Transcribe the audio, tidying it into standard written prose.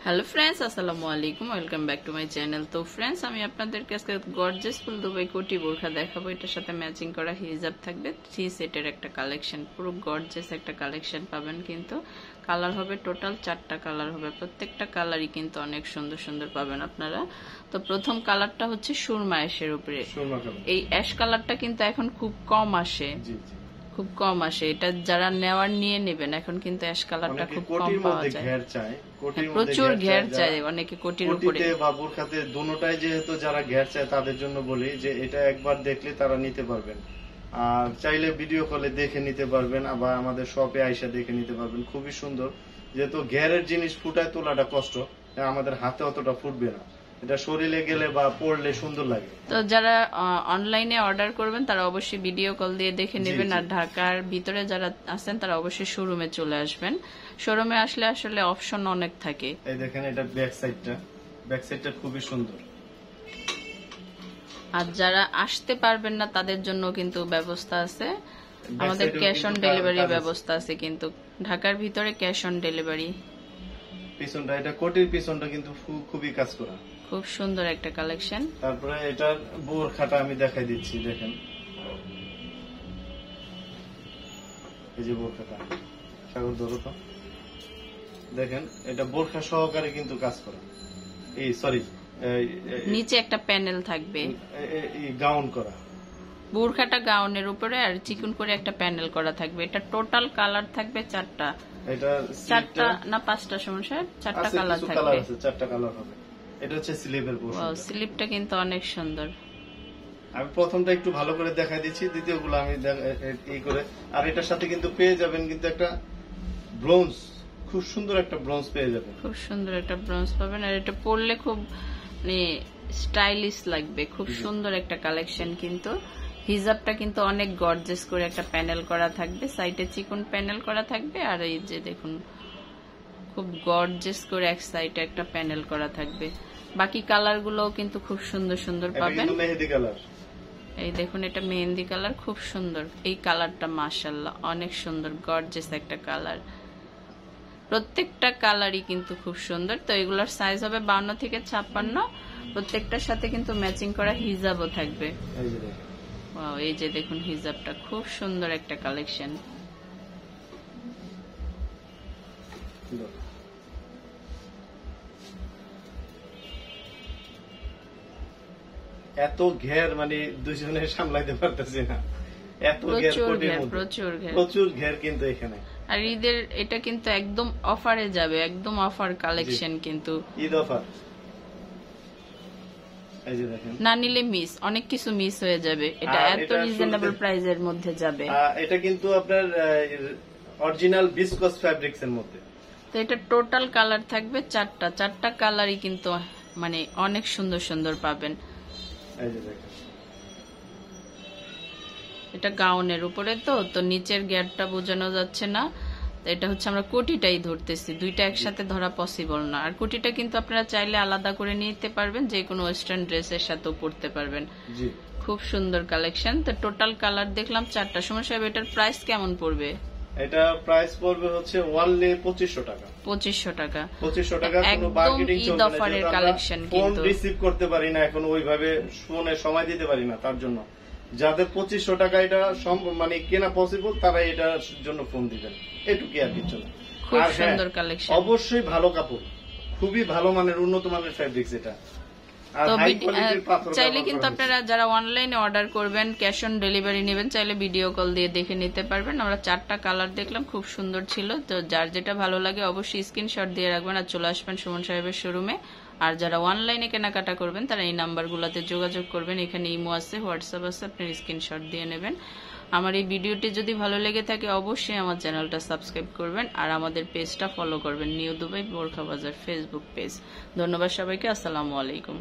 Hello friends, আসসালামু আলাইকুম, welcome back to my channel. তো ফ্রেন্ডস, আমি আপনাদেরকে আজকে গর্জিয়াস ফুল দুবাই কোটি বোরখা দেখাবো। এটার সাথে ম্যাচিং করা হিজাব থাকবে, 3 সেটের একটা কালেকশন, পুরো গর্জিয়াস একটা কালেকশন পাবেন। কিন্তু কালার হবে টোটাল 4টা কালার হবে, প্রত্যেকটা কালারই কিন্তু অনেক সুন্দর সুন্দর পাবেন আপনারা। তো প্রথম কালারটা হচ্ছে সুরমা অ্যাশের উপরে। এই অ্যাশ কালারটা কিন্তু এখন খুব কম আসে, খুব কম আসে। এটা যারা নেওয়ার নিয়ে নেবেন, এখন কিন্তু অ্যাশ কালারটা খুব কম পাওয়া যায়। প্রচুর ঘের চাই অনেকে কোটির উপরে বা বোরখাতে দুটোটাই, যেহেতু যারা ঘের চায় তাদের জন্য বলি যে এটা একবার দেখলে তারা নিতে পারবেন, আর চাইলে ভিডিও কলে দেখে নিতে পারবেন, আবার আমাদের শপে আইসা দেখে নিতে পারবেন। খুবই সুন্দর, যেহেতু ঘেরের জিনিস ফুটায় তোলাটা কষ্ট, আমাদের হাতে অতটা ফুটবে না, এটা শরীরে গেলে বা পড়লে সুন্দর লাগে। তো যারা অনলাইনে অর্ডার করবেন তারা অবশ্যই ভিডিও কল দিয়ে দেখে নেবেন, আর ঢাকার ভিতরে যারা আছেন তারা অবশ্যই শোরুমে চলে আসবেন। শোরুমে আসলে আসলে অপশন অনেক থাকে। এই দেখেন, এটা ব্যাক সাইডটা খুবই সুন্দর। আর যারা আসতে পারবেন না তাদের জন্য কিন্তু ব্যবস্থা আছে, আমাদের ক্যাশ অন ডেলিভারি ব্যবস্থা আছে, কিন্তু ঢাকার ভিতরে ক্যাশ অন ডেলিভারি। পিছনটা, এটা কোটির পিছনটা কিন্তু খুবই কাজ করা, খুব সুন্দর একটা কালেকশন। তারপরে এটার বোরখাটা আমি দেখাই দিচ্ছি, দেখেন এই যে বোরখাটা, সাগর ধরো তো, দেখেন এটা বোরখা সহকারে কিন্তু কাজ করা। এই সরি, নিচে একটা প্যানেল থাকবে, গাউন করা, বোরখাটা গাউনের উপরে আর চিকন করে একটা প্যানেল করা থাকবে। এটা টোটাল কালার থাকবে 4টা। এটা 4টা না 5টা সমস্যা, 4টা কালার থাকবে। 4টা কালার হবে। এটা হচ্ছে স্লিভের পোরশন। ওয়াও, স্লিভটা কিন্তু অনেক সুন্দর। আমি প্রথমটা একটু ভালো করে দেখাই দিচ্ছি, দ্বিতীয়গুলো আমি এই করে। আর এটার সাথে কিন্তু পেয়ে যাবেন কিন্তু একটা ব্রোঞ্জ, খুব সুন্দর একটা ব্রোঞ্জ পেয়ে যাবেন, খুব সুন্দর একটা ব্রোঞ্জ পাবেন। আর এটা পরলে খুব মানে স্টাইলিশ লাগবে, খুব সুন্দর একটা কালেকশন। কিন্তু হিজাবটা কিন্তু অনেক গর্জিয়াস করে একটা প্যানেল করা থাকবে, সাইডে চিকন প্যানেল করা থাকবে, আর এই যে দেখুন খুব গর্জিয়াস করে এক সাইডে একটা প্যানেল করা থাকবে। বাকি কালার গুলোও কিন্তু খুব সুন্দর সুন্দর পাবেন। মেহেদি কালার, এই দেখুন এটা মেহেন্দি কালার, খুব সুন্দর। এই কালারটা মাশাআল্লাহ অনেক সুন্দর, গর্জিয়াস একটা কালার। প্রত্যেকটা কালারই কিন্তু খুব সুন্দর। তো এগুলোর সাইজ হবে 52 থেকে 56। প্রত্যেকটার সাথে কিন্তু ম্যাচিং করা হিজাবও থাকবে। ওয়াও, এই যে দেখুন হিজাবটা খুব সুন্দর একটা কালেকশন। এত ঘের মানে দুজনে সামলাইতে পারতেছি না, এত প্রচুর ঘের কিন্তু এখানে। আর ঈদের এটা কিন্তু একদম অফারে যাবে, একদম অফার কালেকশন, কিন্তু ঈদ অফার। এই যে দেখেন, না নিলে মিস, অনেক কিছু মিস হয়ে যাবে। এটা এত রিজনেবল প্রাইসের মধ্যে যাবে। এটা কিন্তু আপনার অরিজিনাল ভিসকস ফ্যাব্রিক্স এর মধ্যে। তো এটা টোটাল কালার থাকবে 4টা, 4টা কালারই কিন্তু মানে অনেক সুন্দর সুন্দর পাবেন। এই যে দেখেন, এটা গাউনের উপরে, তো নিচের গেটটা বোঝানো যাচ্ছে না। এটা হচ্ছে আমরা কোটিটাই ধরতেছি, দুইটা একসাথে ধরা পসিবল না। আর কোটিটা কিন্তু আপনারা চাইলে আলাদা করে নিতে পারবেন, যে কোনো ওয়েস্টার্ন ড্রেসের সাথেও পরতে পারবেন। খুব সুন্দর কালেকশন। তো টোটাল কালার দেখলাম 4টা। সমস্যা হবে, এটার প্রাইস কেমন পড়বে? এটা প্রাইস পড়বে হচ্ছে ওয়ানলি 2500 টাকা। 2500 টাকা, 2500 টাকা। কোনো মার্কেটিং চলবে না, অফারের কালেকশন। কিন্তু ফোন রিসিভ করতে পারি না এখন, ওইভাবে ফোনে সময় দিতে পারি না, তার জন্য যাদের 2500 টাকা এটা মানে কেনা পসিবল, তারা এটার জন্য ফোন দিবেন, এটুকুই আর কিছু না। খুব সুন্দর কালেকশন, অবশ্যই ভালো কাপড়, খুবই ভালো মানের, উন্নত মানের ফ্যাব্রিক্স এটা। চাইলে কিন্তু আপনারা যারা অনলাইনে অর্ডার করবেন, ক্যাশ অন ডেলিভারি নেবেন, চাইলে ভিডিও কল দিয়ে দেখে নিতে পারবেন। আমরা 4টা কালার দেখলাম, খুব সুন্দর ছিল। তো যার যেটা ভালো লাগে অবশ্যই স্ক্রিনশট দিয়ে রাখবেন আর চলে আসবেন সুমন সাহেবের শোরুমে। আর যারা অনলাইনে কেনাকাটা করবেন তারা এই নাম্বারগুলোতে যোগাযোগ করবেন, এখানে ইমো আছে, হোয়াটসঅ্যাপ আছে, আপনি স্ক্রিনশট দিয়ে নেবেন। আমার এই ভিডিওটি যদি ভালো লেগে থাকে অবশ্যই আমার চ্যানেলটা সাবস্ক্রাইব করবেন, আর আমাদের পেজটা ফলো করবেন, নিউ দুবাই বোরখা বাজার ফেসবুক পেজ। ধন্যবাদ সবাইকে, আসসালামু আলাইকুম।